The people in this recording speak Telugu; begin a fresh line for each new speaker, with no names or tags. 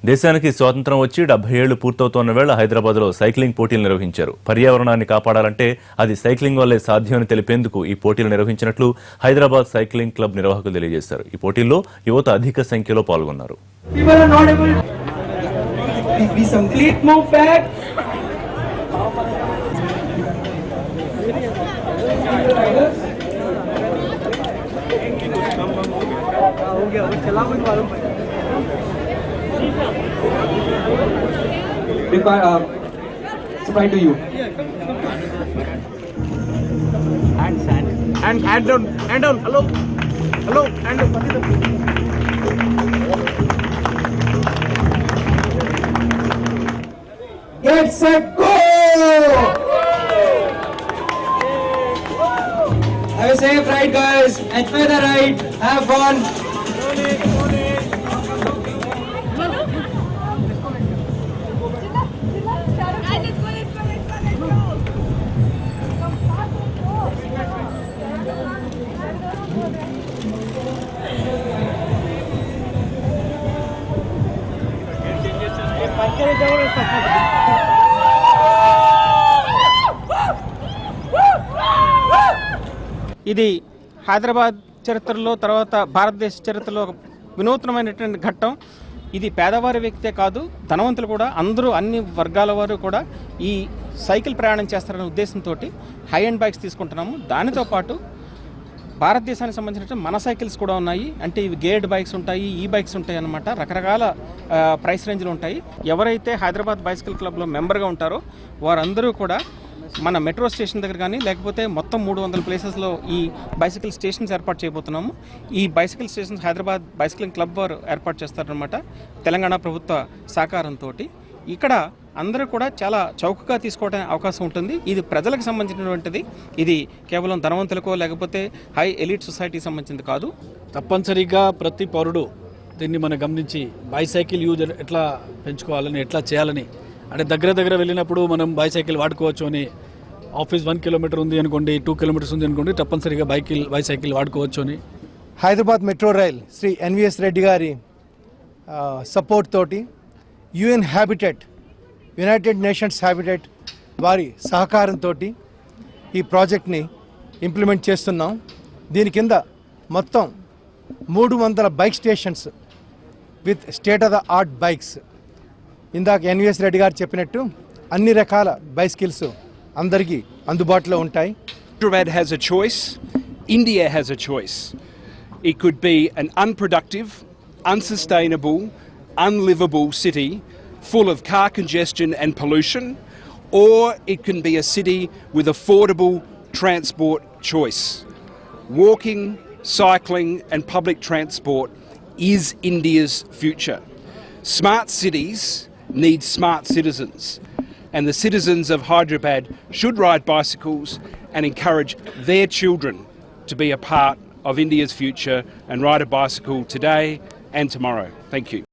దేశానికి స్వాతంత్రం వచ్చి 70 ఏళ్లు పూర్తవుతోన్న వేళ హైదరాబాద్లో సైక్లింగ్ పోటీలు నిర్వహించారు. పర్యావరణాన్ని కాపాడాలంటే అది సైక్లింగ్ వల్లే సాధ్యమని తెలిపేందుకు ఈ పోటీలు నిర్వహించినట్లు హైదరాబాద్ సైక్లింగ్ క్లబ్ నిర్వాహకులు తెలియజేశారు. ఈ పోటీల్లో యువత అధిక సంఖ్యలో పాల్గొన్నారు.
Supply to you. And down. Hello. And down. Get set, go! Have a safe ride, guys. Enjoy the ride. Have fun.
ఇది హైదరాబాద్ చరిత్రలో తర్వాత భారతదేశ చరిత్రలో ఒక వినూత్నమైనటువంటి ఘట్టం. ఇది పేదవారి వ్యక్తే కాదు, ధనవంతులు కూడా, అందరూ అన్ని వర్గాల వారు కూడా ఈ సైకిల్ ప్రయాణం చేస్తారనే ఉద్దేశంతో హై అండ్ బైక్స్ తీసుకుంటున్నాము. దానితో పాటు భారతదేశానికి సంబంధించిన మన సైకిల్స్ కూడా ఉన్నాయి. అంటే ఇవి గేర్డ్ బైక్స్ ఉంటాయి, ఈ బైక్స్ ఉంటాయి అన్నమాట. రకరకాల ప్రైస్ రేంజ్లు ఉంటాయి. ఎవరైతే హైదరాబాద్ బైసికల్ క్లబ్లో మెంబర్గా ఉంటారో వారందరూ కూడా మన మెట్రో స్టేషన్ దగ్గర కానీ లేకపోతే మొత్తం 300 ప్లేసెస్లో ఈ బైసికల్ స్టేషన్స్ ఏర్పాటు చేయబోతున్నాము. ఈ బైసికల్ స్టేషన్స్ హైదరాబాద్ బైసికలింగ్ క్లబ్ వారు ఏర్పాటు చేస్తారనమాట, తెలంగాణ ప్రభుత్వ సహకారంతో. ఇక్కడ అందరూ కూడా చాలా చౌకగా తీసుకోవడానికి అవకాశం ఉంటుంది. ఇది ప్రజలకు సంబంధించినటువంటిది. ఇది కేవలం ధనవంతులకో లేకపోతే హై ఎలిట్ సొసైటీకి సంబంధించింది కాదు.
తప్పనిసరిగా ప్రతి పౌరుడు దీన్ని మనం గమనించి బైసైకిల్ యూజ్ ఎట్లా పెంచుకోవాలని, ఎట్లా చేయాలని, అంటే దగ్గర వెళ్ళినప్పుడు మనం బైసైకిల్ వాడుకోవచ్చు అని. ఆఫీస్ 1 కిలోమీటర్ ఉంది అనుకోండి, 2 కిలోమీటర్స్ ఉంది అనుకోండి, తప్పనిసరిగా బైసైకిల్ వాడుకోవచ్చు అని.
Hyderabad metro rail Shri NVS Reddy గారి సపోర్ట్ తోటి UN habitat, united nations habitat వారి సహకారంతో ఈ ప్రాజెక్ట్ని ఇంప్లిమెంట్ చేస్తున్నాం. దీని కింద మొత్తం 300 bike stations with state of the art bikes. ఇందాక ఎన్విఎస్ రెడ్డి గారు చెప్పినట్టు అన్ని రకాల బైసికల్స్ అందరికీ అందుబాటులో ఉంటాయి.
Hyderabad has a choice. India has a choice. It could be an unproductive, unsustainable, unlivable city full of car congestion and pollution, or it can be a city with affordable transport choice. Walking, cycling and public transport is India's future. Smart cities need smart citizens, and the citizens of Hyderabad should ride bicycles and encourage their children to be a part of India's future and ride a bicycle today and tomorrow. Thank you.